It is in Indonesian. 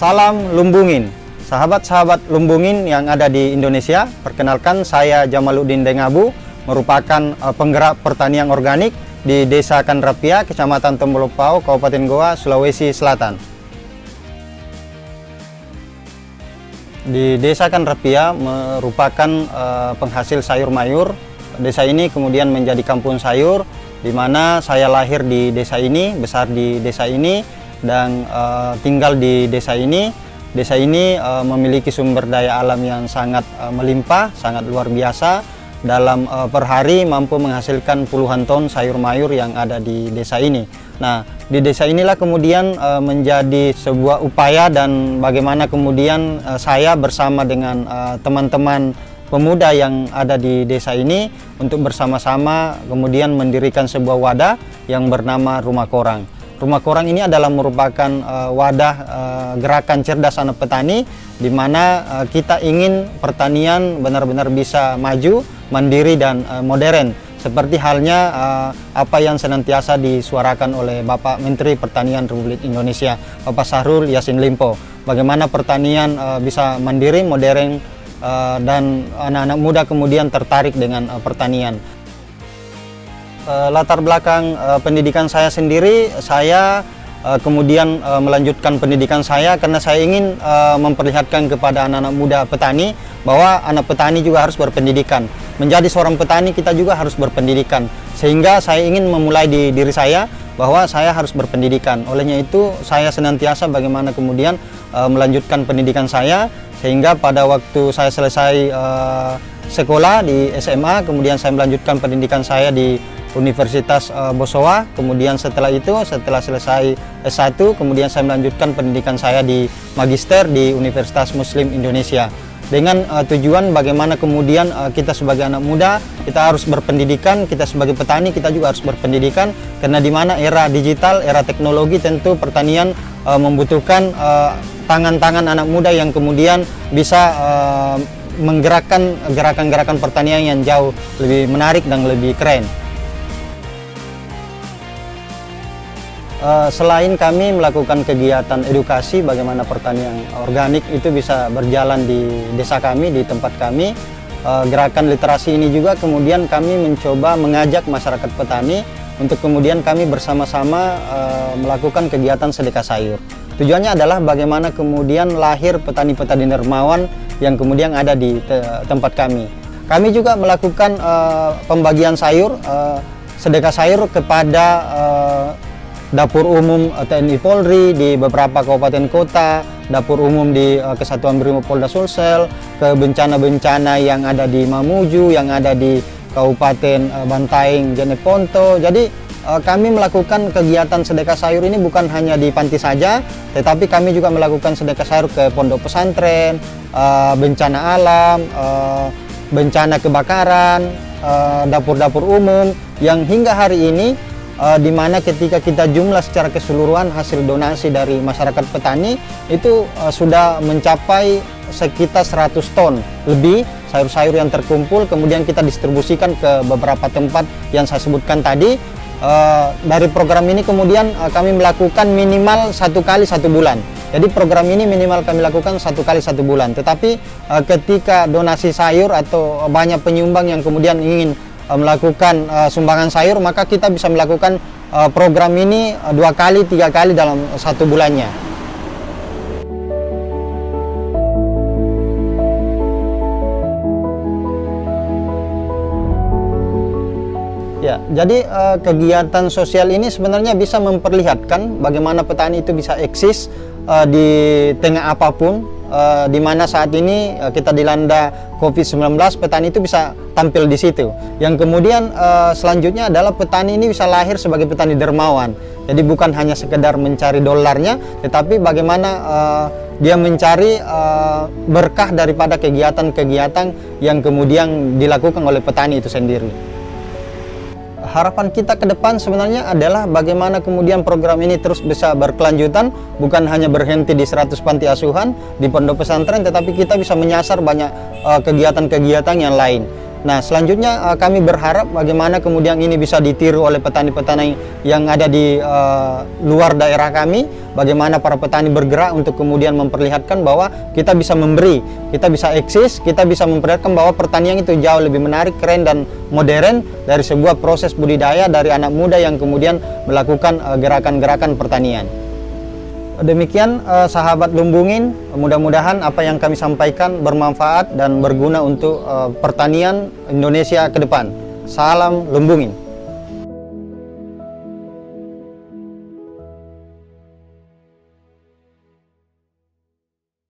Salam Lumbungin, sahabat-sahabat Lumbungin yang ada di Indonesia. Perkenalkan, saya Jamaluddin Dengabu, merupakan penggerak pertanian organik di Desa Kanrapia, Kecamatan Tombolopao, Kabupaten Goa, Sulawesi Selatan. Di Desa Kanrapia merupakan penghasil sayur mayur. Desa ini kemudian menjadi kampung sayur, di mana saya lahir di desa ini, besar di desa ini, dan tinggal di desa ini. Desa ini memiliki sumber daya alam yang sangat melimpah, sangat luar biasa. Dalam per hari mampu menghasilkan puluhan ton sayur mayur yang ada di desa ini. Nah, di desa inilah kemudian menjadi sebuah upaya, dan bagaimana kemudian saya bersama dengan teman-teman pemuda yang ada di desa ini untuk bersama-sama kemudian mendirikan sebuah wadah yang bernama Rumah Korang. Rumah Korang ini adalah merupakan wadah gerakan cerdas anak petani, di mana kita ingin pertanian benar-benar bisa maju, mandiri, dan modern. Seperti halnya apa yang senantiasa disuarakan oleh Bapak Menteri Pertanian Republik Indonesia, Bapak Syahrul Yassin Limpo. Bagaimana pertanian bisa mandiri, modern, dan anak-anak muda kemudian tertarik dengan pertanian. Latar belakang pendidikan saya sendiri, saya kemudian melanjutkan pendidikan saya karena saya ingin memperlihatkan kepada anak-anak muda petani bahwa anak petani juga harus berpendidikan. Menjadi seorang petani kita juga harus berpendidikan, sehingga saya ingin memulai di diri saya bahwa saya harus berpendidikan. Olehnya itu saya senantiasa bagaimana kemudian melanjutkan pendidikan saya, sehingga pada waktu saya selesai sekolah di SMA, kemudian saya melanjutkan pendidikan saya di Universitas Bosowa. Kemudian setelah itu, setelah selesai S1, kemudian saya melanjutkan pendidikan saya di Magister di Universitas Muslim Indonesia. Dengan tujuan bagaimana kemudian kita sebagai anak muda, kita harus berpendidikan, kita sebagai petani, kita juga harus berpendidikan. Karena di mana era digital, era teknologi, tentu pertanian membutuhkan tangan-tangan anak muda yang kemudian bisa menggerakkan gerakan-gerakan pertanian yang jauh lebih menarik dan lebih keren. Selain kami melakukan kegiatan edukasi bagaimana pertanian organik itu bisa berjalan di desa kami, di tempat kami, gerakan literasi ini juga kemudian kami mencoba mengajak masyarakat petani untuk kemudian kami bersama-sama melakukan kegiatan sedekah sayur. Tujuannya adalah bagaimana kemudian lahir petani-petani dermawan yang kemudian ada di tempat kami. Kami juga melakukan pembagian sayur, sedekah sayur kepada dapur umum TNI Polri di beberapa kabupaten kota, dapur umum di Kesatuan Brimopolda Sulsel, ke bencana-bencana yang ada di Mamuju, yang ada di Kabupaten Bantaeng, Jeneponto. Jadi kami melakukan kegiatan sedekah sayur ini bukan hanya di panti saja, tetapi kami juga melakukan sedekah sayur ke pondok pesantren, bencana alam, bencana kebakaran, dapur-dapur umum, yang hingga hari ini di mana ketika kita jumlah secara keseluruhan hasil donasi dari masyarakat petani itu sudah mencapai sekitar 100 ton lebih sayur-sayur yang terkumpul, kemudian kita distribusikan ke beberapa tempat yang saya sebutkan tadi. Dari program ini kemudian kami melakukan minimal 1 kali 1 bulan. Jadi program ini minimal kami lakukan 1 kali 1 bulan. Tetapi ketika donasi sayur atau banyak penyumbang yang kemudian ingin melakukan sumbangan sayur, maka kita bisa melakukan program ini 2 kali 3 kali dalam 1 bulannya. Ya, jadi kegiatan sosial ini sebenarnya bisa memperlihatkan bagaimana petani itu bisa eksis di tengah apapun, di mana saat ini kita dilanda COVID-19, petani itu bisa tampil di situ. Yang kemudian selanjutnya adalah petani ini bisa lahir sebagai petani dermawan. Jadi bukan hanya sekedar mencari dolarnya, tetapi bagaimana dia mencari berkah daripada kegiatan-kegiatan yang kemudian dilakukan oleh petani itu sendiri. Harapan kita ke depan sebenarnya adalah bagaimana kemudian program ini terus bisa berkelanjutan, bukan hanya berhenti di 100 panti asuhan, di pondok pesantren, tetapi kita bisa menyasar banyak kegiatan-kegiatan yang lain. Nah, selanjutnya kami berharap bagaimana kemudian ini bisa ditiru oleh petani-petani yang ada di luar daerah kami, bagaimana para petani bergerak untuk kemudian memperlihatkan bahwa kita bisa memberi, kita bisa eksis, kita bisa memperlihatkan bahwa pertanian itu jauh lebih menarik, keren dan modern dari sebuah proses budidaya dari anak muda yang kemudian melakukan gerakan-gerakan pertanian. Demikian sahabat Lumbungin, mudah-mudahan apa yang kami sampaikan bermanfaat dan berguna untuk pertanian Indonesia ke depan. Salam Lumbungin.